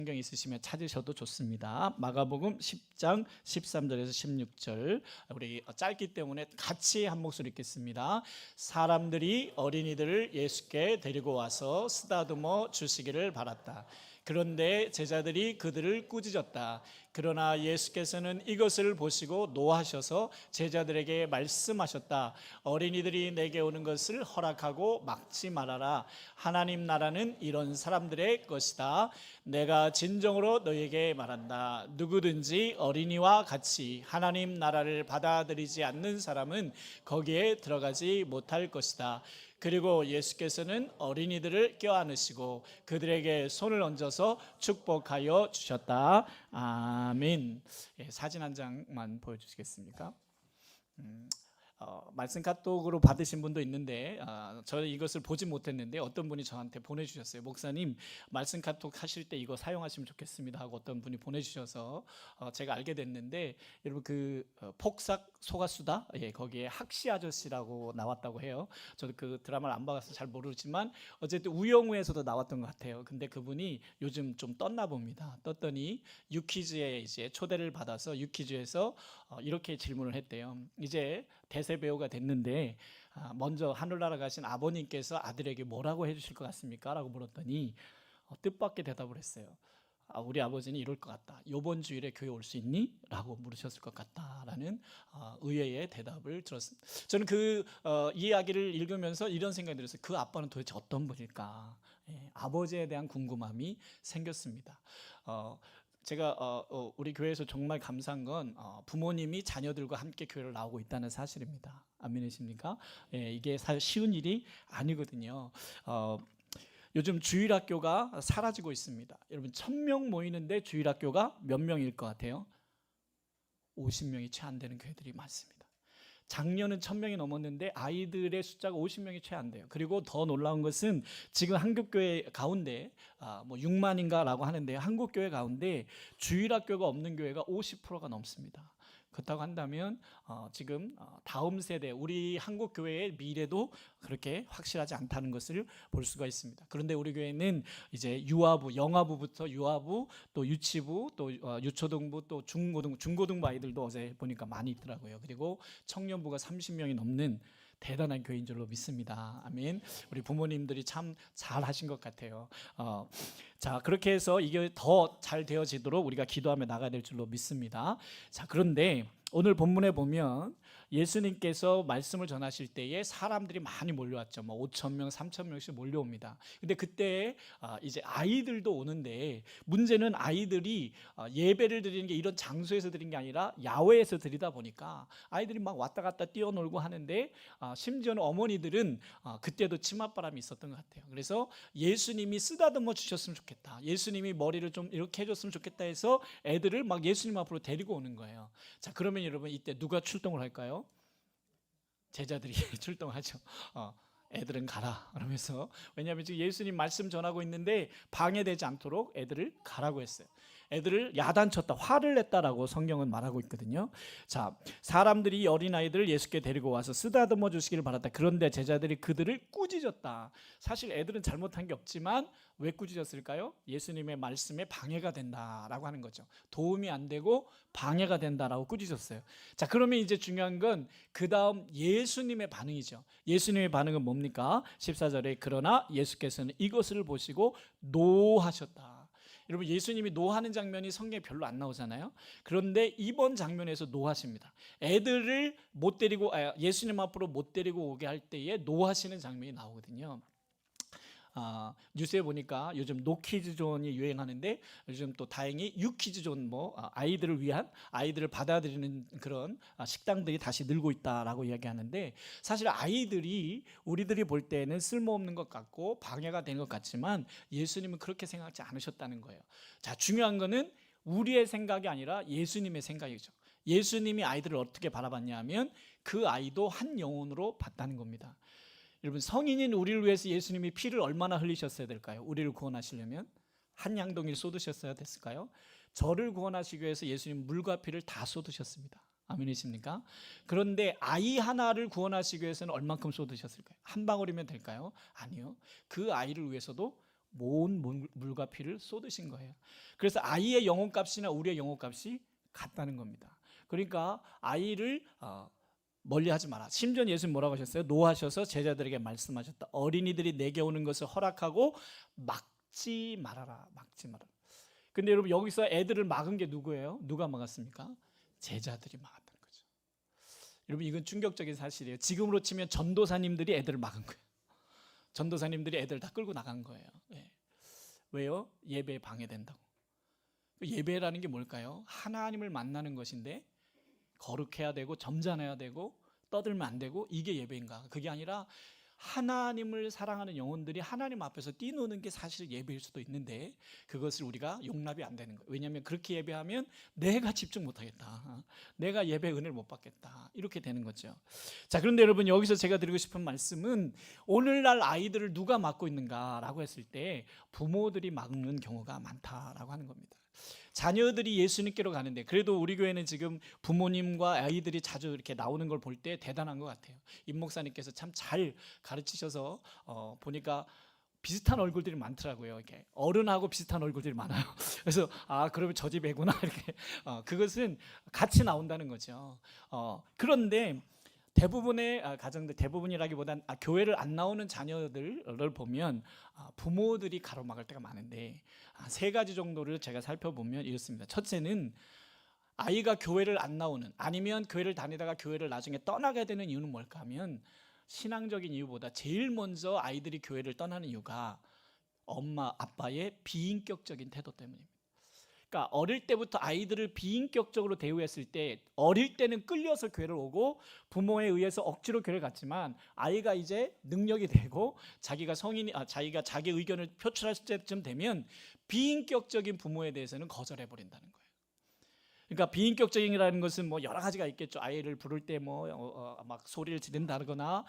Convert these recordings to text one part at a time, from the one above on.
성경 있으시면 찾으셔도 좋습니다. 마가복음 10장 13절에서 16절 우리 짧기 때문에 같이 한 목소리 읽겠습니다. 사람들이 어린이들을 예수께 데리고 와서 쓰다듬어 주시기를 바랐다. 그런데 제자들이 그들을 꾸짖었다. 그러나 예수께서는 이것을 보시고 노하셔서 제자들에게 말씀하셨다. 어린이들이 내게 오는 것을 허락하고 막지 말아라. 하나님 나라는 이런 사람들의 것이다. 내가 진정으로 너에게 말한다. 누구든지 어린이와 같이 하나님 나라를 받아들이지 않는 사람은 거기에 들어가지 못할 것이다. 그리고 예수께서는 어린이들을 껴안으시고 그들에게 손을 얹어서 축복하여 주셨다. 아멘. 사진 한 장만 보여주시겠습니까? 말씀 카톡으로 받으신 분도 있는데 저는 이것을 보지 못했는데 어떤 분이 저한테 보내주셨어요. 목사님, 말씀 카톡 하실 때 이거 사용하시면 좋겠습니다 하고 어떤 분이 보내주셔서 제가 알게 됐는데, 여러분 그 폭삭 소가수다, 거기에 학시 아저씨라고 나왔다고 해요. 저도 그 드라마를 안 봐서 잘 모르지만 어쨌든 우영우에서도 나왔던 것 같아요. 근데 그분이 요즘 좀 떴나 봅니다. 떴더니 유퀴즈에 이제 초대를 받아서 유퀴즈에서 이렇게 질문을 했대요. 이제 대세 배우가 됐는데 먼저 하늘나라 가신 아버님께서 아들에게 뭐라고 해주실 것 같습니까? 라고 물었더니 뜻밖의 대답을 했어요. 우리 아버지는 이럴 것 같다. 이번 주일에 교회 올 수 있니? 라고 물으셨을 것 같다라는 의외의 대답을 들었습니다. 저는 그 이야기를 읽으면서 이런 생각이 들었어요. 그 아빠는 도대체 어떤 분일까? 아버지에 대한 궁금함이 생겼습니다. 제가 우리 교회에서 정말 감사한 건 부모님이 자녀들과 함께 교회를 나오고 있다는 사실입니다. 아멘이십니까? 이게 사실 쉬운 일이 아니거든요. 요즘 주일학교가 사라지고 있습니다. 여러분 1000명 모이는데 주일학교가 몇 명일 것 같아요? 50명이 채 안 되는 교회들이 많습니다. 작년은 1000명이 넘었는데 아이들의 숫자가 50명이 채 안 돼요. 그리고 더 놀라운 것은 지금 한국교회 가운데 뭐 6만인가라고 하는데 한국교회 가운데 주일학교가 없는 교회가 50%가 넘습니다. 그렇다고 한다면 지금 다음 세대 우리 한국교회의 미래도 그렇게 확실하지 않다는 것을 볼 수가 있습니다. 그런데 우리 교회는 이제 유아부, 영아부부터 유아부, 또 유치부, 또 유초등부, 또 중고등부 아이들도 어제 보니까 많이 있더라고요. 그리고 청년부가 30명이 넘는 대단한 교회인 줄로 믿습니다. 아멘. 우리 부모님들이 참 잘하신 것 같아요. 자, 그렇게 해서 이게 더 잘 되어지도록 우리가 기도하며 나가야 될 줄로 믿습니다. 자, 그런데 오늘 본문에 보면 예수님께서 말씀을 전하실 때에 사람들이 많이 몰려왔죠. 뭐 5,000명, 3,000명씩 몰려옵니다. 근데 그때 이제 아이들도 오는데 문제는 아이들이 예배를 드리는 게 이런 장소에서 드린 게 아니라 야외에서 드리다 보니까 아이들이 막 왔다 갔다 뛰어놀고 하는데 심지어는 어머니들은 그때도 치맛바람이 있었던 것 같아요. 그래서 예수님이 쓰다듬어 주셨으면 좋겠다. 예수님이 머리를 좀 이렇게 해줬으면 좋겠다 해서 애들을 막 예수님 앞으로 데리고 오는 거예요. 자, 그러면 여러분 이때 누가 출동을 할까요? 제자들이 출동하죠. 애들은 가라 그러면서, 왜냐하면 지금 예수님 말씀 전하고 있는데 방해되지 않도록 애들을 가라고 했어요. 애들을 야단쳤다, 화를 냈다라고 성경은 말하고 있거든요. 자, 사람들이 어린아이들을 예수께 데리고 와서 쓰다듬어 주시기를 바랐다. 그런데 제자들이 그들을 꾸짖었다. 사실 애들은 잘못한 게 없지만 왜 꾸짖었을까요? 예수님의 말씀에 방해가 된다라고 하는 거죠. 도움이 안 되고 방해가 된다라고 꾸짖었어요. 자, 그러면 이제 중요한 건 그 다음 예수님의 반응이죠. 예수님의 반응은 뭡니까? 14절에 그러나 예수께서는 이것을 보시고 노하셨다. 여러분, 예수님이 노하는 장면이 성경에 별로 안 나오잖아요. 그런데 이번 장면에서 노하십니다. 애들을 못 데리고 예수님 앞으로 못 데리고 오게 할 때에 노하시는 장면이 나오거든요. 뉴스에 보니까 요즘 노키즈존이 유행하는데 요즘 또 다행히 유키즈존, 뭐 아이들을 위한, 아이들을 받아들이는 그런 식당들이 다시 늘고 있다라고 이야기하는데, 사실 아이들이 우리들이 볼 때는 쓸모없는 것 같고 방해가 되는 것 같지만 예수님은 그렇게 생각하지 않으셨다는 거예요. 자, 중요한 거는 우리의 생각이 아니라 예수님의 생각이죠. 예수님이 아이들을 어떻게 바라봤냐 하면 그 아이도 한 영혼으로 봤다는 겁니다. 여러분, 성인인 우리를 위해서 예수님이 피를 얼마나 흘리셨어야 될까요? 우리를 구원하시려면 한 양동이를 쏟으셨어야 됐을까요? 저를 구원하시기 위해서 예수님 물과 피를 다 쏟으셨습니다. 아멘이십니까? 그런데 아이 하나를 구원하시기 위해서는 얼만큼 쏟으셨을까요? 한 방울이면 될까요? 아니요. 그 아이를 위해서도 모은 물과 피를 쏟으신 거예요. 그래서 아이의 영혼값이나 우리의 영혼값이 같다는 겁니다. 그러니까 아이를 멀리하지 마라. 심지어 예수님 뭐라고 하셨어요? 노하셔서 제자들에게 말씀하셨다. 어린이들이 내게 오는 것을 허락하고 막지 말아라. 막지 말아라. 근데 여러분 여기서 애들을 막은 게 누구예요? 누가 막았습니까? 제자들이 막았다는 거죠. 여러분 이건 충격적인 사실이에요. 지금으로 치면 전도사님들이 애들을 막은 거예요. 전도사님들이 애들 다 끌고 나간 거예요. 네. 왜요? 예배에 방해된다고. 예배라는 게 뭘까요? 하나님을 만나는 것인데 거룩해야 되고 점잖아야 되고 떠들면 안 되고 이게 예배인가? 그게 아니라 하나님을 사랑하는 영혼들이 하나님 앞에서 뛰노는 게 사실 예배일 수도 있는데 그것을 우리가 용납이 안 되는 거예요. 왜냐하면 그렇게 예배하면 내가 집중 못하겠다. 내가 예배 은혜를 못 받겠다. 이렇게 되는 거죠. 자, 그런데 여러분 여기서 제가 드리고 싶은 말씀은 오늘날 아이들을 누가 맡고 있는가라고 했을 때 부모들이 막는 경우가 많다라고 하는 겁니다. 자녀들이 예수님께로 가는데 그래도 우리 교회는 지금 부모님과 아이들이 자주 이렇게 나오는 걸 볼 때 대단한 것 같아요. 임 목사님께서 참 잘 가르치셔서 보니까 비슷한 얼굴들이 많더라고요. 이렇게 어른하고 비슷한 얼굴들이 많아요. 그래서 그러면 저 집 애구나 이렇게 그것은 같이 나온다는 거죠. 그런데 대부분의 가정들 대부분이라기보단 교회를 안 나오는 자녀들을 보면 부모들이 가로막을 때가 많은데 세 가지 정도를 제가 살펴보면 이렇습니다. 첫째는 아이가 교회를 안 나오는 아니면 교회를 다니다가 교회를 나중에 떠나게 되는 이유는 뭘까 하면 신앙적인 이유보다 제일 먼저 아이들이 교회를 떠나는 이유가 엄마 아빠의 비인격적인 태도 때문입니다. 그러니까 어릴 때부터 아이들을 비인격적으로 대우했을 때 어릴 때는 끌려서 교회를 오고 부모에 의해서 억지로 교회를 갔지만 아이가 이제 능력이 되고 자기가 자기가 자기 의견을 표출할 때쯤 되면 비인격적인 부모에 대해서는 거절해 버린다는 거예요. 그러니까 비인격적이라는 것은 뭐 여러 가지가 있겠죠. 아이를 부를 때 막 소리를 지른다거나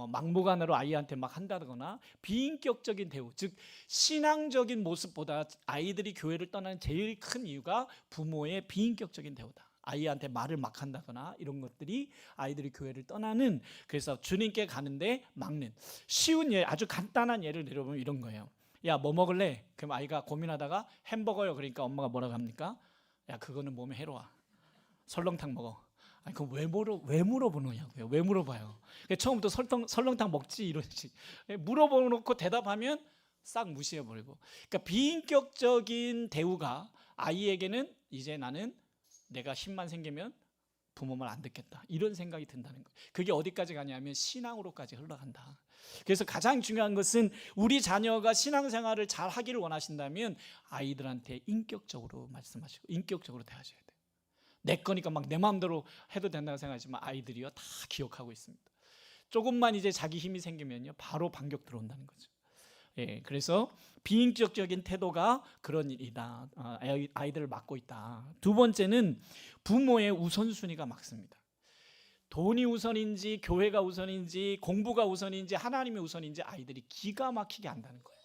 막무가내로 아이한테 막 한다거나 비인격적인 대우, 즉 신앙적인 모습보다 아이들이 교회를 떠나는 제일 큰 이유가 부모의 비인격적인 대우다. 아이한테 말을 막 한다거나 이런 것들이 아이들이 교회를 떠나는 그래서 주님께 가는데 막는 쉬운 예 아주 간단한 예를 들어보면 이런 거예요. 야, 뭐 먹을래? 그럼 아이가 고민하다가 햄버거요. 그러니까 엄마가 뭐라고 합니까? 야, 그거는 몸에 해로워. 설렁탕 먹어. 아니, 그럼 왜 물어보느냐고요? 왜 물어봐요? 처음부터 설렁탕 먹지 이러지. 물어보놓고 대답하면 싹 무시해버리고. 그러니까 비인격적인 대우가 아이에게는 이제 나는 내가 힘만 생기면 부모 말 안 듣겠다 이런 생각이 든다는 거예요. 그게 어디까지 가냐면 신앙으로까지 흘러간다. 그래서 가장 중요한 것은 우리 자녀가 신앙생활을 잘 하기를 원하신다면 아이들한테 인격적으로 말씀하시고 인격적으로 대하셔야 돼요. 내 거니까 막 내 마음대로 해도 된다고 생각하지만 아이들이요 다 기억하고 있습니다. 조금만 이제 자기 힘이 생기면요 바로 반격 들어온다는 거죠. 예, 그래서 비인격적인 태도가 그런 일이다. 아이들을 맡고 있다. 두 번째는 부모의 우선순위가 막습니다. 돈이 우선인지 교회가 우선인지 공부가 우선인지 하나님이 우선인지 아이들이 기가 막히게 안다는 거예요.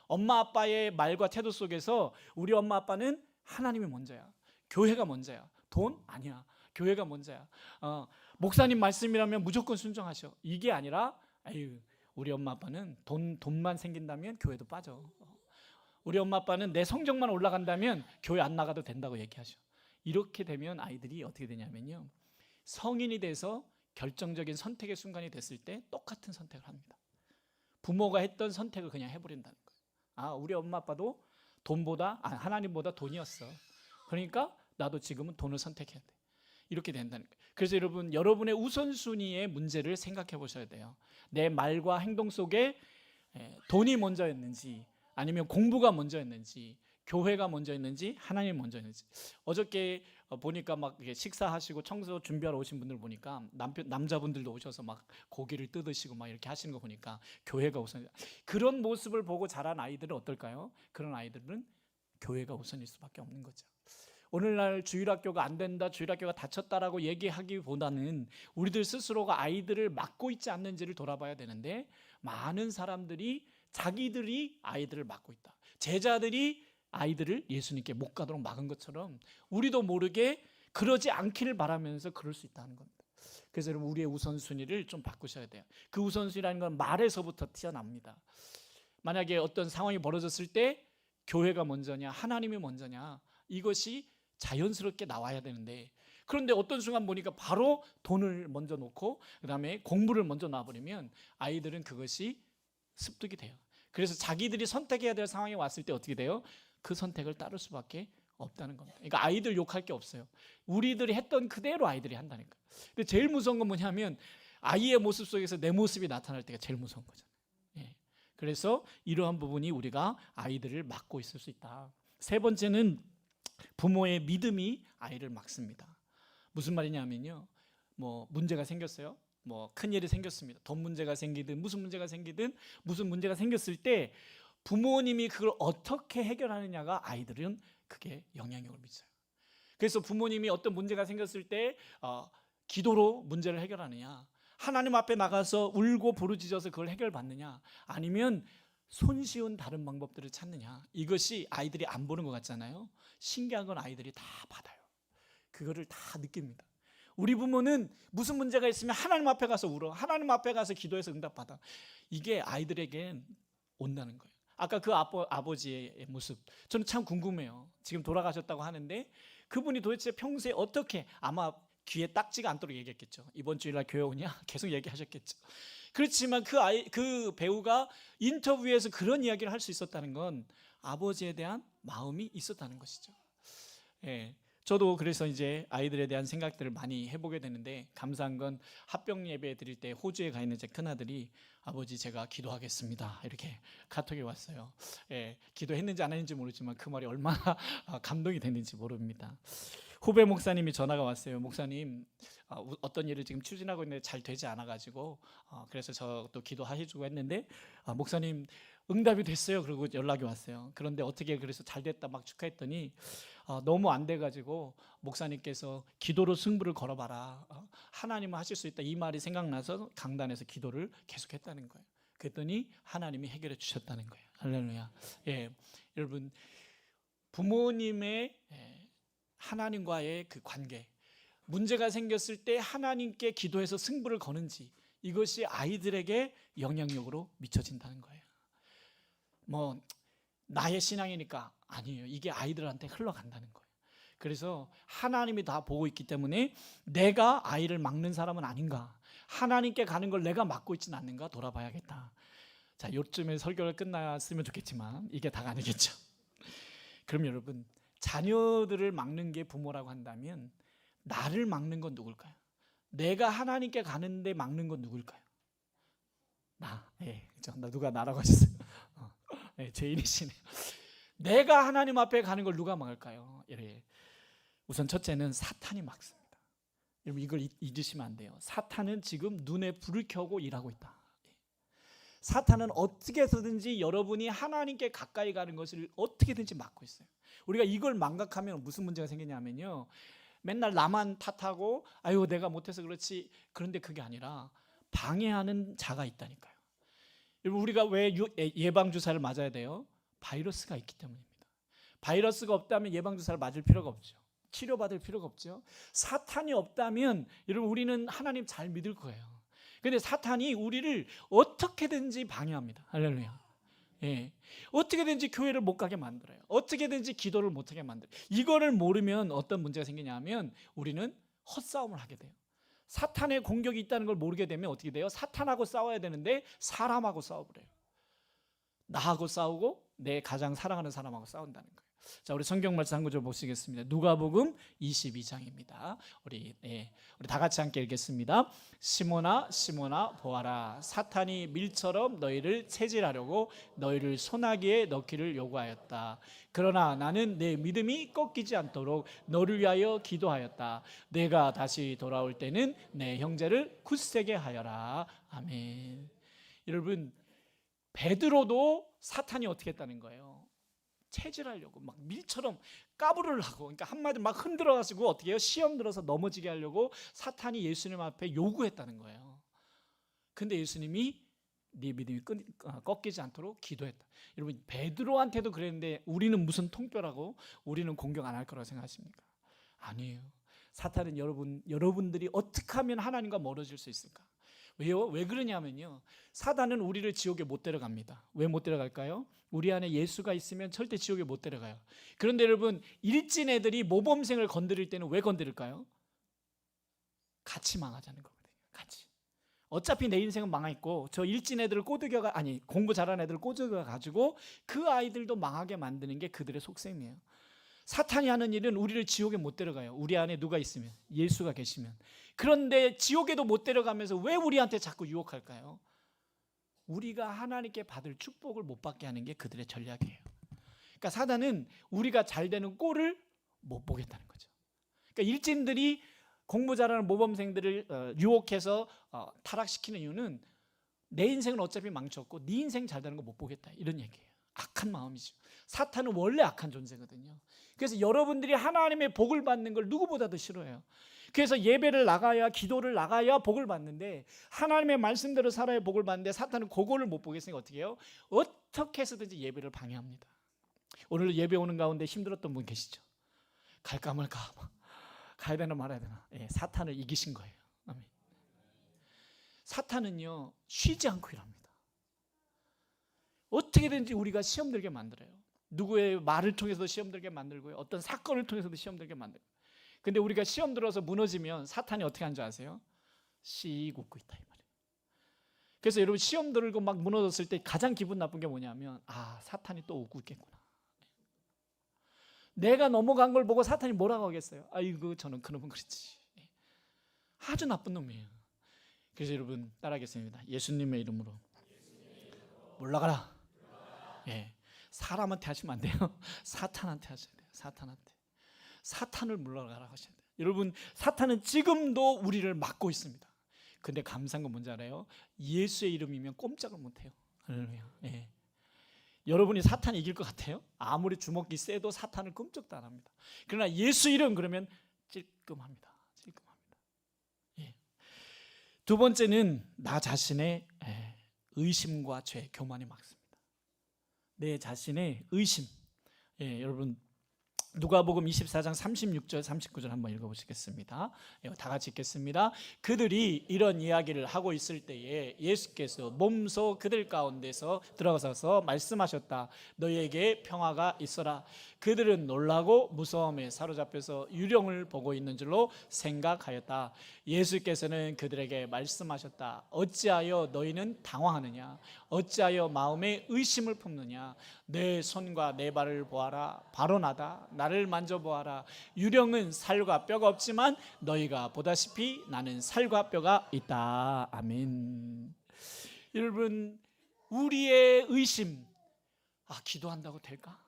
엄마 아빠의 말과 태도 속에서 우리 엄마 아빠는 하나님이 먼저야. 교회가 먼저야. 돈? 아니야. 교회가 먼저야. 목사님 말씀이라면 무조건 순종하셔. 이게 아니라 우리 엄마 아빠는 돈만 생긴다면 교회도 빠져. 우리 엄마 아빠는 내 성적만 올라간다면 교회 안 나가도 된다고 얘기하셔. 이렇게 되면 아이들이 어떻게 되냐면요. 성인이 돼서 결정적인 선택의 순간이 됐을 때 똑같은 선택을 합니다. 부모가 했던 선택을 그냥 해버린다는 거예요. 우리 엄마 아빠도 하나님보다 돈이었어. 그러니까 나도 지금은 돈을 선택해야 돼. 이렇게 된다는 거예요. 그래서 여러분의 우선순위의 문제를 생각해 보셔야 돼요. 내 말과 행동 속에 돈이 먼저였는지 아니면 공부가 먼저였는지 교회가 먼저였는지 하나님이 먼저였는지. 어저께 보니까 막 식사하시고 청소 준비하러 오신 분들 보니까 남자분들도 오셔서 막 고기를 뜯으시고 막 이렇게 하시는 거 보니까 교회가 우선이다. 그런 모습을 보고 자란 아이들은 어떨까요? 그런 아이들은 교회가 우선일 수밖에 없는 거죠. 오늘날 주일학교가 안 된다, 주일학교가 닫혔다라고 얘기하기보다는 우리들 스스로가 아이들을 맡고 있지 않는지를 돌아봐야 되는데 많은 사람들이 자기들이 아이들을 맡고 있다. 제자들이 아이들을 예수님께 못 가도록 막은 것처럼 우리도 모르게 그러지 않기를 바라면서 그럴 수 있다는 겁니다. 그래서 여러분 우리의 우선순위를 좀 바꾸셔야 돼요. 그 우선순위라는 건 말에서부터 튀어납니다. 만약에 어떤 상황이 벌어졌을 때 교회가 먼저냐 하나님이 먼저냐, 이것이 자연스럽게 나와야 되는데, 그런데 어떤 순간 보니까 바로 돈을 먼저 놓고 그다음에 공부를 먼저 놔버리면 아이들은 그것이 습득이 돼요. 그래서 자기들이 선택해야 될 상황이 왔을 때 어떻게 돼요? 그 선택을 따를 수밖에 없다는 겁니다. 그러니까 아이들 욕할 게 없어요. 우리들이 했던 그대로 아이들이 한다니까. 근데 제일 무서운 건 뭐냐면 아이의 모습 속에서 내 모습이 나타날 때가 제일 무서운 거잖아요. 예. 그래서 이러한 부분이 우리가 아이들을 막고 있을 수 있다. 세 번째는 부모의 믿음이 아이를 막습니다. 무슨 말이냐면요, 뭐 문제가 생겼어요. 뭐 큰일이 생겼습니다. 돈 문제가 생기든 무슨 문제가 생기든 무슨 문제가 생겼을 때 부모님이 그걸 어떻게 해결하느냐가 아이들은 그게 영향력을 미쳐요. 그래서 부모님이 어떤 문제가 생겼을 때 기도로 문제를 해결하느냐, 하나님 앞에 나가서 울고 부르짖어서 그걸 해결받느냐, 아니면 손쉬운 다른 방법들을 찾느냐, 이것이 아이들이 안 보는 것 같잖아요. 신기한 건 아이들이 다 받아요. 그거를 다 느낍니다. 우리 부모는 무슨 문제가 있으면 하나님 앞에 가서 울어, 하나님 앞에 가서 기도해서 응답받아. 이게 아이들에겐 온다는 거예요. 아까 그 아버지의 모습, 저는 참 궁금해요. 지금 돌아가셨다고 하는데 그분이 도대체 평소에 어떻게, 아마 귀에 딱지가 않도록 얘기했겠죠. 이번 주일날 교회 오냐? 계속 얘기하셨겠죠. 그렇지만 그 배우가 인터뷰에서 그런 이야기를 할 수 있었다는 건 아버지에 대한 마음이 있었다는 것이죠. 예. 저도 그래서 이제 아이들에 대한 생각들을 많이 해보게 되는데, 감사한 건 합병 예배 드릴 때 호주에 가 있는 제 큰아들이 아버지 제가 기도하겠습니다 이렇게 카톡이 왔어요. 예, 기도했는지 안 했는지 모르지만 그 말이 얼마나 감동이 됐는지 모릅니다. 후배 목사님이 전화가 왔어요. 목사님, 어떤 일을 지금 추진하고 있는데 잘 되지 않아가지고 그래서 저도 기도해주고 했는데 목사님 응답이 됐어요. 그리고 연락이 왔어요. 그런데 어떻게 그래서 잘 됐다 막 축하했더니 너무 안 돼가지고 목사님께서 기도로 승부를 걸어봐라, 하나님은 하실 수 있다, 이 말이 생각나서 강단에서 기도를 계속했다는 거예요. 그랬더니 하나님이 해결해 주셨다는 거예요. 할렐루야. 예, 여러분, 부모님의 하나님과의 그 관계, 문제가 생겼을 때 하나님께 기도해서 승부를 거는지, 이것이 아이들에게 영향력으로 미쳐진다는 거예요. 뭐 나의 신앙이니까 아니에요. 이게 아이들한테 흘러간다는 거예요. 그래서 하나님이 다 보고 있기 때문에 내가 아이를 막는 사람은 아닌가, 하나님께 가는 걸 내가 막고 있지는 않는가 돌아봐야겠다. 자, 요쯤에 설교가 끝났으면 좋겠지만 이게 다가 아니겠죠. 그럼 여러분, 자녀들을 막는 게 부모라고 한다면 나를 막는 건 누굴까요? 내가 하나님께 가는데 막는 건 누굴까요? 나. 예, 그죠? 나 누가 나라고 하셨어요. 예, 죄인이시네요. 내가 하나님 앞에 가는 걸 누가 막을까요? 예. 우선 첫째는 사탄이 막습니다. 여러분, 이걸 잊으시면 안 돼요. 사탄은 지금 눈에 불을 켜고 일하고 있다. 사탄은 어떻게 해서든지 여러분이 하나님께 가까이 가는 것을 어떻게든지 막고 있어요. 우리가 이걸 망각하면 무슨 문제가 생기냐면요, 맨날 나만 탓하고 아유 내가 못해서 그렇지, 그런데 그게 아니라 방해하는 자가 있다니까요. 우리가 왜 예방주사를 맞아야 돼요? 바이러스가 있기 때문입니다. 바이러스가 없다면 예방주사를 맞을 필요가 없죠. 치료받을 필요가 없죠. 사탄이 없다면 여러분, 우리는 하나님 잘 믿을 거예요. 근데 사탄이 우리를 어떻게든지 방해합니다. 할렐루야. 예. 어떻게든지 교회를 못 가게 만들어요. 어떻게든지 기도를 못 하게 만들어요. 이거를 모르면 어떤 문제가 생기냐면 우리는 헛싸움을 하게 돼요. 사탄의 공격이 있다는 걸 모르게 되면 어떻게 돼요? 사탄하고 싸워야 되는데 사람하고 싸워버려요. 나하고 싸우고 내 가장 사랑하는 사람하고 싸운다는 거예요. 자, 우리 성경 말씀 한 구절 보시겠습니다. 누가복음 22장입니다. 우리 다 같이 함께 읽겠습니다. 시몬아 시몬아 보아라, 사탄이 밀처럼 너희를 체질하려고 너희를 소나기에 넣기를 요구하였다. 그러나 나는 내 믿음이 꺾이지 않도록 너를 위하여 기도하였다. 내가 다시 돌아올 때는 내 형제를 굳세게 하여라. 아멘. 여러분, 베드로도 사탄이 어떻게 했다는 거예요? 체질하려고 막 밀처럼 까부를 하고, 그러니까 한마디로 막 흔들어 가지고 어떻게 해요? 시험 들어서 넘어지게 하려고 사탄이 예수님 앞에 요구했다는 거예요. 근데 예수님이 네 믿음이 꺾이지 않도록 기도했다. 여러분, 베드로한테도 그랬는데 우리는 무슨 통뼈라고 우리는 공격 안 할 거라고 생각하십니까? 아니에요. 사탄은 여러분들이 어떻게 하면 하나님과 멀어질 수 있을까? 왜요? 왜 그러냐면요, 사단은 우리를 지옥에 못 데려갑니다. 왜 못 데려갈까요? 우리 안에 예수가 있으면 절대 지옥에 못 데려가요. 그런데 여러분, 일진 애들이 모범생을 건드릴 때는 왜 건드릴까요? 같이 망하자는 거거든요. 같이. 어차피 내 인생은 망했고 저 일진 애들을 꼬드겨가, 아니 공부 잘하는 애들을 꼬드겨 가지고 그 아이들도 망하게 만드는 게 그들의 속셈이에요. 사탄이 하는 일은 우리를 지옥에 못 데려가요. 우리 안에 누가 있으면, 예수가 계시면. 그런데 지옥에도 못 데려가면서 왜 우리한테 자꾸 유혹할까요? 우리가 하나님께 받을 축복을 못 받게 하는 게 그들의 전략이에요. 그러니까 사단은 우리가 잘 되는 꼴을 못 보겠다는 거죠. 그러니까 일진들이 공부 잘하는 모범생들을 유혹해서 타락시키는 이유는 내 인생은 어차피 망쳤고 네 인생 잘 되는 거 못 보겠다, 이런 얘기예요. 악한 마음이죠. 사탄은 원래 악한 존재거든요. 그래서 여러분들이 하나님의 복을 받는 걸 누구보다도 싫어해요. 그래서 예배를 나가야, 기도를 나가야 복을 받는데, 하나님의 말씀대로 살아야 복을 받는데 사탄은 그거를 못 보겠으니까 어떻게 해요? 어떻게 해서든지 예배를 방해합니다. 오늘 예배 오는 가운데 힘들었던 분 계시죠? 갈까 말까, 가야 되나 말아야 되나. 사탄을 이기신 거예요. 아멘. 사탄은요, 쉬지 않고 일합니다. 어떻게든지 우리가 시험 들게 만들어요. 누구의 말을 통해서도 시험 들게 만들고요, 어떤 사건을 통해서도 시험 들게 만들고. 근데 우리가 시험 들어서 무너지면 사탄이 어떻게 하는 줄 아세요? 씩 웃고 있다, 이 말이에요. 그래서 여러분, 시험 들고 막 무너졌을 때 가장 기분 나쁜 게 뭐냐면, 사탄이 또 웃고 있겠구나. 내가 넘어간 걸 보고 사탄이 뭐라고 하겠어요? 아이고, 저는 그놈은 그렇지. 아주 나쁜 놈이에요. 그래서 여러분, 따라하겠습니다. 예수님의 이름으로 물러가라. 사람한테 하시면 안 돼요. 사탄한테 하셔야 돼요. 사탄을 물러가라고 하셔야 돼요. 여러분, 사탄은 지금도 우리를 막고 있습니다. 근데 감사한 건 뭔지 알아요? 예수의 이름이면 꼼짝을 못해요. 할렐루야. 여러분이 사탄 이길 것 같아요? 아무리 주먹이 세도 사탄을 끔찍도 안 합니다. 그러나 예수 이름 그러면 찔끔합니다. 두 번째는 나 자신의 의심과 죄, 교만이 막습니다. 내 자신의 의심. 여러분, 누가복음 24장 36절 39절 한번 읽어보시겠습니다. 다 같이 읽겠습니다. 그들이 이런 이야기를 하고 있을 때에 예수께서 몸소 그들 가운데서 들어가서 말씀하셨다. 너희에게 평화가 있어라. 그들은 놀라고 무서움에 사로잡혀서 유령을 보고 있는 줄로 생각하였다. 예수께서는 그들에게 말씀하셨다. 어찌하여 너희는 당황하느냐? 어찌하여 마음에 의심을 품느냐? 내 손과 내 발을 보아라. 바로 나다. 나를 만져보아라. 유령은 살과 뼈가 없지만 너희가 보다시피 나는 살과 뼈가 있다. 아멘. 여러분, 우리의 의심, 기도한다고 될까?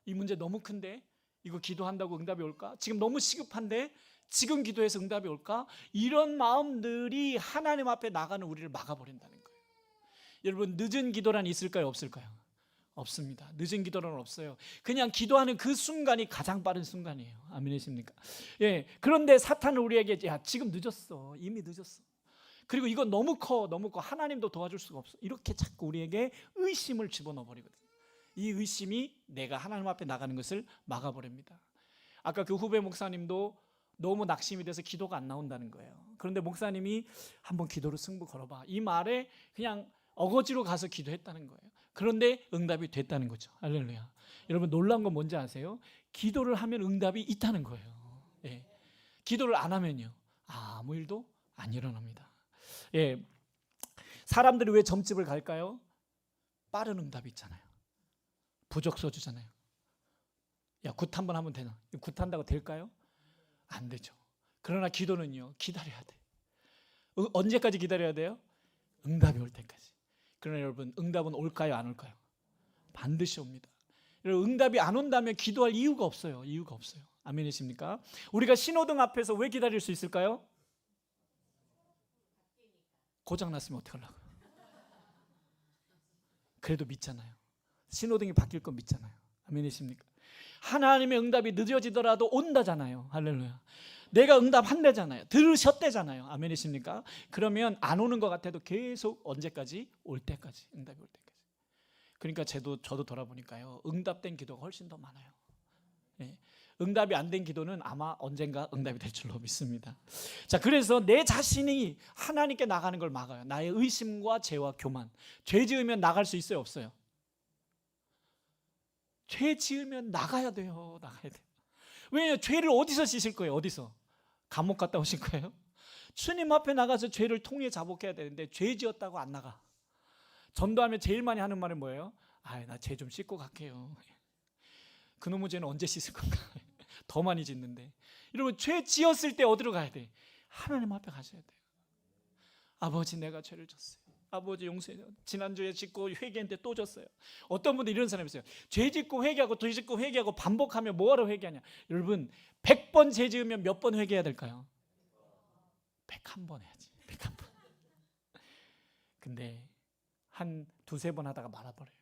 이 문제 너무 큰데 이거 기도한다고 응답이 올까? 지금 너무 시급한데 지금 기도해서 응답이 올까? 이런 마음들이 하나님 앞에 나가는 우리를 막아버린다는 거예요. 여러분, 늦은 기도란 있을까요? 없을까요? 없습니다. 늦은 기도는 없어요. 그냥 기도하는 그 순간이 가장 빠른 순간이에요. 아멘이십니까? 그런데 사탄은 우리에게 지금 늦었어. 이미 늦었어. 그리고 이건 너무 커. 하나님도 도와줄 수가 없어. 이렇게 자꾸 우리에게 의심을 집어넣어 버리거든요. 이 의심이 내가 하나님 앞에 나가는 것을 막아버립니다. 아까 그 후배 목사님도 너무 낙심이 돼서 기도가 안 나온다는 거예요. 그런데 목사님이 한번 기도로 승부 걸어봐, 이 말에 그냥 어거지로 가서 기도했다는 거예요. 그런데 응답이 됐다는 거죠. 할렐루야. 여러분, 놀라운 건 뭔지 아세요? 기도를 하면 응답이 있다는 거예요. 기도를 안 하면요, 아무 일도 안 일어납니다. 사람들이 왜 점집을 갈까요? 빠른 응답이 있잖아요. 부적소 주잖아요. 굿 한번 하면 되나? 굿한다고 될까요? 안 되죠. 그러나 기도는요, 기다려야 돼. 언제까지 기다려야 돼요? 응답이 올 때까지. 그러나 여러분, 응답은 올까요, 안 올까요? 반드시 옵니다. 여러분, 응답이 안 온다면 기도할 이유가 없어요. 아멘이십니까? 우리가 신호등 앞에서 왜 기다릴 수 있을까요? 고장났으면 어떡하려고요? 그래도 믿잖아요. 신호등이 바뀔 건 믿잖아요. 아멘이십니까? 하나님의 응답이 늦어지더라도 온다잖아요. 할렐루야. 내가 응답한대잖아요. 들으셨대잖아요. 아멘이십니까? 그러면 안 오는 것 같아도 계속 언제까지? 올 때까지. 응답이 올 때까지. 그러니까 저도 돌아보니까요, 응답된 기도가 훨씬 더 많아요. 응답이 안 된 기도는 아마 언젠가 응답이 될 줄로 믿습니다. 자, 그래서 내 자신이 하나님께 나가는 걸 막아요. 나의 의심과 죄와 교만. 죄 지으면 나갈 수 있어요, 없어요? 죄 지으면 나가야 돼요. 나가야 돼요. 왜냐하면 죄를 어디서 씻을 거예요? 어디서? 감옥 갔다 오실 거예요? 주님 앞에 나가서 죄를 통해 자복해야 되는데 죄 지었다고 안 나가. 전도하면 제일 많이 하는 말은 뭐예요? 나 죄 좀 씻고 갈게요. 그놈의 죄는 언제 씻을 건가? 더 많이 짓는데. 여러분, 죄 지었을 때 어디로 가야 돼? 하나님 앞에 가셔야 돼요. 아버지, 내가 죄를 졌어요. 아버지 용서해. 지난주에 짓고 회개했는데 또 졌어요. 어떤 분들 이런 사람이 있어요. 죄 짓고 회개하고 또 짓고 회개하고 반복하면 뭐하러 회개하냐. 여러분, 100번 죄 지으면 몇 번 회개해야 될까요? 101번 해야지. 101번. 근데 한 두세 번 하다가 말아버려요.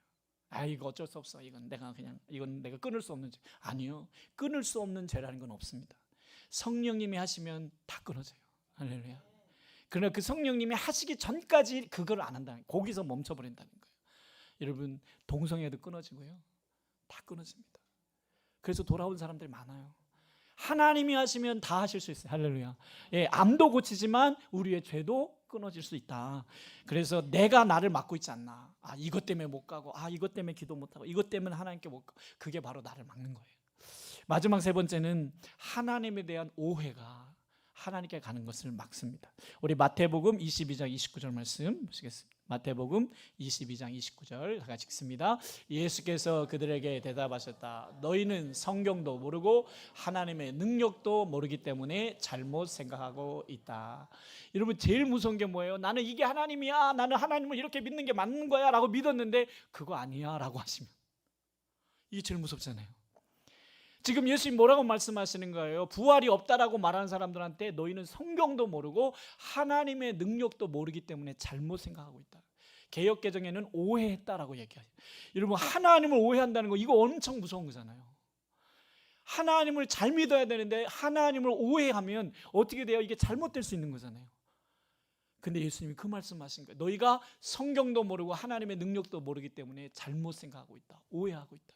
이거 어쩔 수 없어. 이건 내가 끊을 수 없는 죄. 아니요. 끊을 수 없는 죄라는 건 없습니다. 성령님이 하시면 다 끊어져요. 할렐루야. 그러나 그 성령님이 하시기 전까지 그걸 안 한다는 거예요. 거기서 멈춰버린다는 거예요. 여러분, 동성애도 끊어지고요. 다 끊어집니다. 그래서 돌아온 사람들이 많아요. 하나님이 하시면 다 하실 수 있어요. 할렐루야. 암도 고치지만 우리의 죄도 끊어질 수 있다. 그래서 내가 나를 막고 있지 않나. 이것 때문에 못 가고, 이것 때문에 기도 못 하고, 이것 때문에 하나님께 못 가고, 그게 바로 나를 막는 거예요. 마지막 세 번째는 하나님에 대한 오해가 하나님께 가는 것을 막습니다. 우리 마태복음 22장 29절 말씀 보시겠습니다. 마태복음 22장 29절 다 같이 읽습니다. 예수께서 그들에게 대답하셨다. 너희는 성경도 모르고 하나님의 능력도 모르기 때문에 잘못 생각하고 있다. 여러분, 제일 무서운 게 뭐예요? 나는 이게 하나님이야. 나는 하나님을 이렇게 믿는 게 맞는 거야 라고 믿었는데 그거 아니야 라고 하시면 이게 제일 무섭잖아요. 지금 예수님 뭐라고 말씀하시는 거예요? 부활이 없다라고 말하는 사람들한테 너희는 성경도 모르고 하나님의 능력도 모르기 때문에 잘못 생각하고 있다. 개역개정에는 오해했다라고 얘기해요. 여러분, 하나님을 오해한다는 거 이거 엄청 무서운 거잖아요. 하나님을 잘 믿어야 되는데 하나님을 오해하면 어떻게 돼요? 이게 잘못될 수 있는 거잖아요. 근데 예수님이 그 말씀하신 거예요. 너희가 성경도 모르고 하나님의 능력도 모르기 때문에 잘못 생각하고 있다. 오해하고 있다.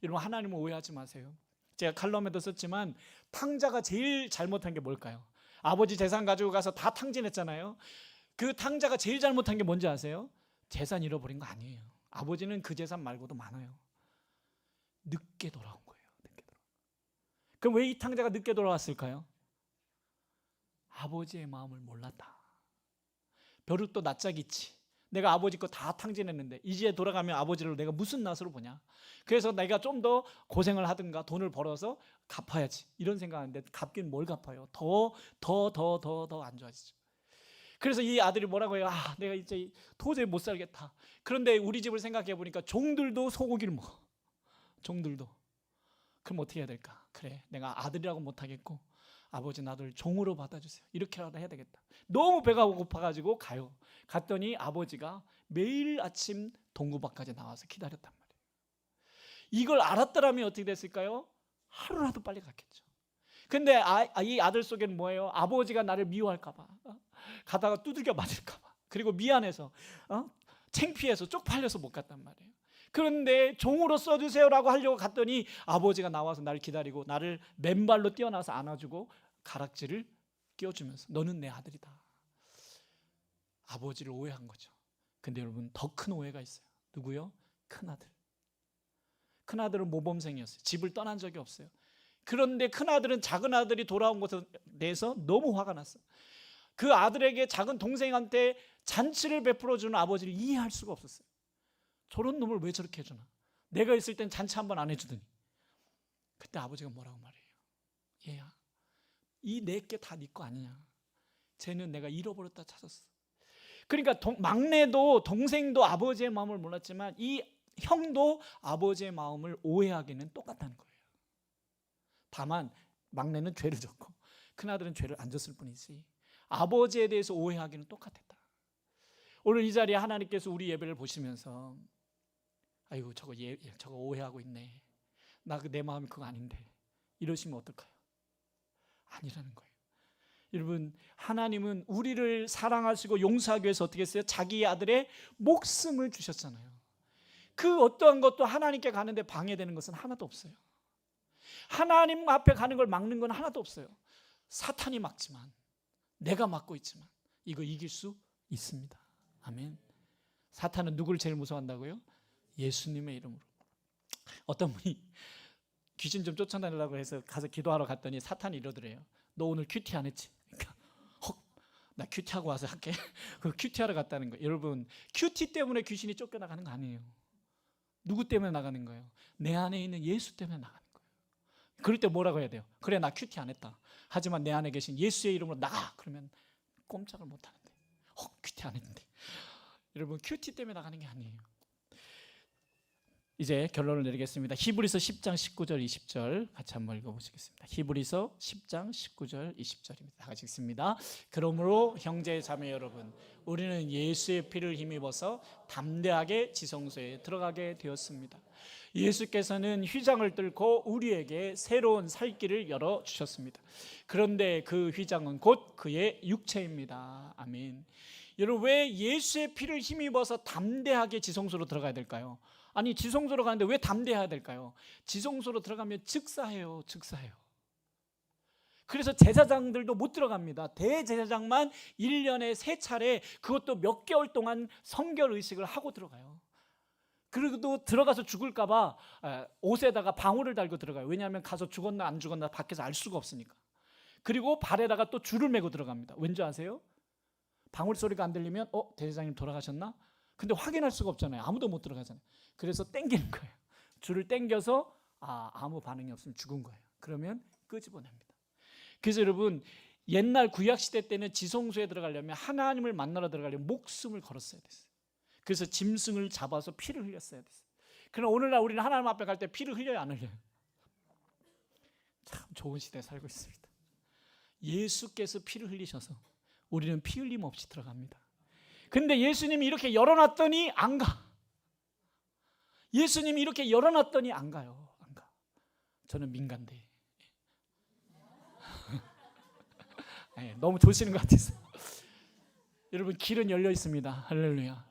여러분, 하나님을 오해하지 마세요. 제가 칼럼에도 썼지만 탕자가 제일 잘못한 게 뭘까요? 아버지 재산 가지고 가서 다 탕진했잖아요. 그 탕자가 제일 잘못한 게 뭔지 아세요? 재산 잃어버린 거 아니에요. 아버지는 그 재산 말고도 많아요. 늦게 돌아온 거예요. 늦게 돌아. 그럼 왜 이 탕자가 늦게 돌아왔을까요? 아버지의 마음을 몰랐다. 벼룩도 낯짝이 있지. 내가 아버지 거 다 탕진했는데 이제 돌아가면 아버지를 내가 무슨 낯으로 보냐. 그래서 내가 좀 더 고생을 하든가 돈을 벌어서 갚아야지 이런 생각하는데 갚긴 뭘 갚아요. 더 안 좋아지죠. 그래서 이 아들이 뭐라고 해요? 내가 이제 도저히 못 살겠다. 그런데 우리 집을 생각해 보니까 종들도 소고기를 먹어. 종들도. 그럼 어떻게 해야 될까? 그래, 내가 아들이라고 못하겠고 아버지 나를 종으로 받아주세요. 이렇게라도 해야 되겠다. 너무 배가 고파가지고 가요. 갔더니 아버지가 매일 아침 동구 밖까지 나와서 기다렸단 말이에요. 이걸 알았더라면 어떻게 됐을까요? 하루라도 빨리 갔겠죠. 근데 이 아들 속에는 뭐예요? 아버지가 나를 미워할까 봐, 가다가 두들겨 맞을까 봐, 그리고 미안해서 창피해서 쪽팔려서 못 갔단 말이에요. 그런데 종으로 써주세요라고 하려고 갔더니 아버지가 나와서 나를 기다리고 나를 맨발로 뛰어나서 안아주고 가락지를 끼워주면서 너는 내 아들이다. 아버지를 오해한 거죠. 근데 여러분, 더 큰 오해가 있어요. 누구요? 큰아들. 큰아들은 모범생이었어요. 집을 떠난 적이 없어요. 그런데 큰아들은 작은 아들이 돌아온 것에 대해서 너무 화가 났어요. 그 아들에게 작은 동생한테 잔치를 베풀어주는 아버지를 이해할 수가 없었어요. 저런 놈을 왜 저렇게 해주나. 내가 있을 땐 잔치 한 번 안 해주더니. 그때 아버지가 뭐라고 말해요? 얘야, 이 내게 다 네 거 아니냐. 쟤는 내가 잃어버렸다 찾았어. 그러니까 막내도 동생도 아버지의 마음을 몰랐지만 이 형도 아버지의 마음을 오해하기는 똑같다는 거예요. 다만 막내는 죄를 졌고 큰아들은 죄를 안 졌을 뿐이지 아버지에 대해서 오해하기는 똑같았다. 오늘 이 자리에 하나님께서 우리 예배를 보시면서 아이고 저거 오해하고 있네. 나 내 마음이 그거 아닌데 이러시면 어떨까요? 아니라는 거예요. 여러분, 하나님은 우리를 사랑하시고 용서하기 위해서 어떻게 했어요? 자기 아들의 목숨을 주셨잖아요. 그 어떠한 것도 하나님께 가는데 방해되는 것은 하나도 없어요. 하나님 앞에 가는 걸 막는 건 하나도 없어요. 사탄이 막지만, 내가 막고 있지만 이거 이길 수 있습니다. 아멘. 사탄은 누구를 제일 무서워한다고요? 예수님의 이름으로. 어떤 분이 귀신 좀 쫓아내려고 해서 가서 기도하러 갔더니 사탄이 이러더래요. 너 오늘 큐티 안 했지? 그러니까 나 큐티하고 와서 할게. 그 큐티하러 갔다는 거예요. 여러분, 큐티 때문에 귀신이 쫓겨나가는 거 아니에요. 누구 때문에 나가는 거예요? 내 안에 있는 예수 때문에 나가는 거예요. 그럴 때 뭐라고 해야 돼요? 그래, 나 큐티 안 했다. 하지만 내 안에 계신 예수의 이름으로 나가. 그러면 꼼짝을 못 하는데. 큐티 안 했는데. 여러분, 큐티 때문에 나가는 게 아니에요. 이제 결론을 내리겠습니다. 히브리서 10장 19절 20절 같이 한번 읽어보시겠습니다. 히브리서 10장 19절 20절입니다. 다 같이 읽습니다. 그러므로 형제 자매 여러분, 우리는 예수의 피를 힘입어서 담대하게 지성소에 들어가게 되었습니다. 예수께서는 휘장을 뚫고 우리에게 새로운 살 길을 열어주셨습니다. 그런데 그 휘장은 곧 그의 육체입니다. 아멘. 여러분, 왜 예수의 피를 힘입어서 담대하게 지성소로 들어가야 될까요? 아니, 지성소로 가는데 왜 담대해야 될까요? 지성소로 들어가면 즉사해요. 즉사해요. 그래서 제사장들도 못 들어갑니다. 대제사장만 1년에 3차례, 그것도 몇 개월 동안 성결 의식을 하고 들어가요. 그리고 또 들어가서 죽을까 봐 옷에다가 방울을 달고 들어가요. 왜냐하면 가서 죽었나 안 죽었나 밖에서 알 수가 없으니까. 그리고 발에다가 또 줄을 메고 들어갑니다. 왠지 아세요? 방울 소리가 안 들리면 대제사장님 돌아가셨나? 근데 확인할 수가 없잖아요. 아무도 못 들어가잖아요. 그래서 땡기는 거예요. 줄을 땡겨서 아무 반응이 없으면 죽은 거예요. 그러면 끄집어냅니다. 그래서 여러분, 옛날 구약시대 때는 지성소에 들어가려면, 하나님을 만나러 들어가려면 목숨을 걸었어야 됐어요. 그래서 짐승을 잡아서 피를 흘렸어야 됐어요. 그러나 오늘날 우리는 하나님 앞에 갈 때 피를 흘려요, 안 흘려요? 참 좋은 시대에 살고 있습니다. 예수께서 피를 흘리셔서 우리는 피 흘림 없이 들어갑니다. 근데 예수님이 이렇게 열어놨더니 안 가. 예수님이 이렇게 열어놨더니 안 가요. 안 가. 저는 민간데. 네, 너무 도시는 것 같아서. 여러분, 길은 열려 있습니다. 할렐루야.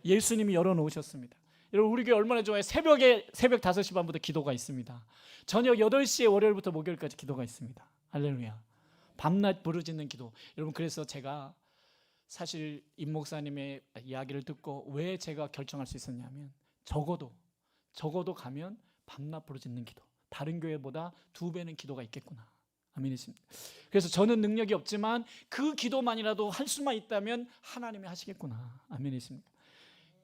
예수님이 열어놓으셨습니다. 여러분, 우리 교회 얼마나 좋아요. 새벽 5시 반부터 기도가 있습니다. 저녁 8시에 월요일부터 목요일까지 기도가 있습니다. 할렐루야. 밤낮 부르짖는 기도. 여러분, 그래서 제가 사실 임 목사님의 이야기를 듣고 왜 제가 결정할 수 있었냐면, 적어도 가면 밤낮 부르짖는 기도, 다른 교회보다 2배는 기도가 있겠구나. 아멘이십니다. 그래서 저는 능력이 없지만 그 기도만이라도 할 수만 있다면 하나님이 하시겠구나. 아멘이십니까?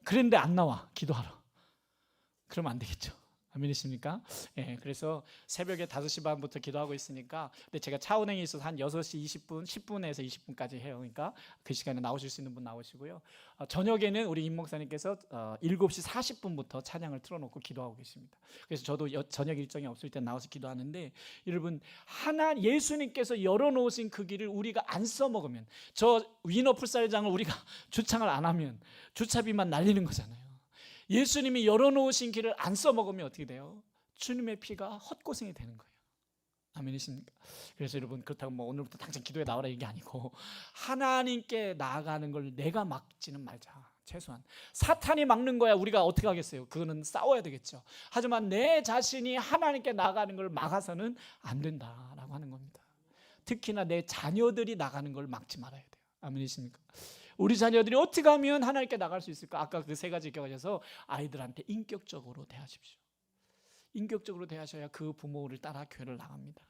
그런데 안 나와, 기도하러. 그러면 안 되겠죠. 아멘이십니까? 예, 그래서 새벽에 5시 반부터 기도하고 있으니까, 근데 제가 차 운행이 있어서 한 6시 20분, 10분에서 20분까지 해요. 그러니까 그 시간에 나오실 수 있는 분 나오시고요. 저녁에는 우리 임 목사님께서 7시 40분부터 찬양을 틀어놓고 기도하고 계십니다. 그래서 저도 저녁 일정이 없을 때 나와서 기도하는데, 여러분, 예수님께서 열어놓으신 그 길을 우리가 안 써먹으면, 저 위너 풋살장을 우리가 주창을 안 하면 주차비만 날리는 거잖아요. 예수님이 열어놓으신 길을 안 써먹으면 어떻게 돼요? 주님의 피가 헛고생이 되는 거예요. 아멘이십니까? 그래서 여러분, 그렇다고 뭐 오늘부터 당장 기도에 나오라 이게 아니고, 하나님께 나아가는 걸 내가 막지는 말자. 최소한 사탄이 막는 거야 우리가 어떻게 하겠어요? 그거는 싸워야 되겠죠. 하지만 내 자신이 하나님께 나아가는 걸 막아서는 안 된다라고 하는 겁니다. 특히나 내 자녀들이 나가는 걸 막지 말아야 돼요. 아멘이십니까? 우리 자녀들이 어떻게 하면 하나님께 나갈 수 있을까? 아까 그 3가지 기억하셔서 아이들한테 인격적으로 대하십시오. 인격적으로 대하셔야 그 부모를 따라 교회를 나갑니다.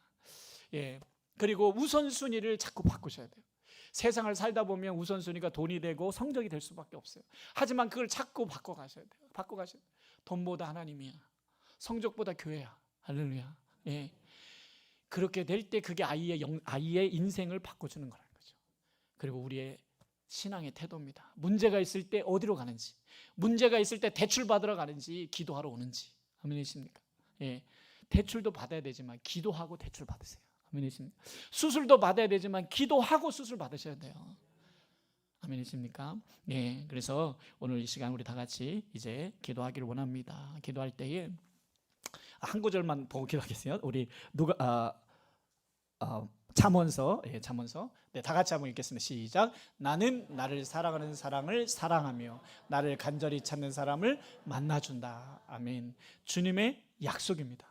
예. 그리고 우선순위를 자꾸 바꾸셔야 돼요. 세상을 살다 보면 우선순위가 돈이 되고 성적이 될 수밖에 없어요. 하지만 그걸 자꾸 바꿔가셔야 돼요. 바꿔가셔야 돼요. 돈보다 하나님이야. 성적보다 교회야. 할렐루야. 예. 그렇게 될 때 그게 아이의 인생을 바꿔주는 거라는 거죠. 그리고 우리의 신앙의 태도입니다. 문제가 있을 때 어디로 가는지, 문제가 있을 때 대출 받으러 가는지 기도하러 오는지. 아멘이십니까? 예, 대출도 받아야 되지만 기도하고 대출 받으세요. 아멘이십니까? 수술도 받아야 되지만 기도하고 수술 받으셔야 돼요. 아멘이십니까? 예, 그래서 오늘 이 시간 우리 다 같이 이제 기도하기를 원합니다. 기도할 때에 한 구절만 보고 기도하겠어요. 우리 잠언서, 예, 잠언서. 네, 다 같이 한번 읽겠습니다. 시작. 나는 나를 사랑하는 사랑을 사랑하며 나를 간절히 찾는 사람을 만나준다. 아멘. 주님의 약속입니다.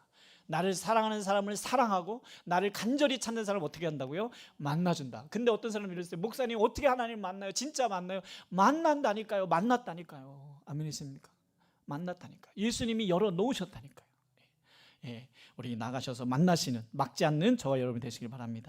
나를 사랑하는 사람을 사랑하고 나를 간절히 찾는 사람을 어떻게 한다고요? 만나준다. 근데 어떤 사람이 이랬어요. 목사님 어떻게 하나님 만나요? 진짜 만나요? 만난다니까요. 만났다니까요. 아멘이십니까? 만났다니까. 예수님이 열어 놓으셨다니까요. 예, 우리 나가셔서 만나시는, 막지 않는 저와 여러분 되시길 바랍니다.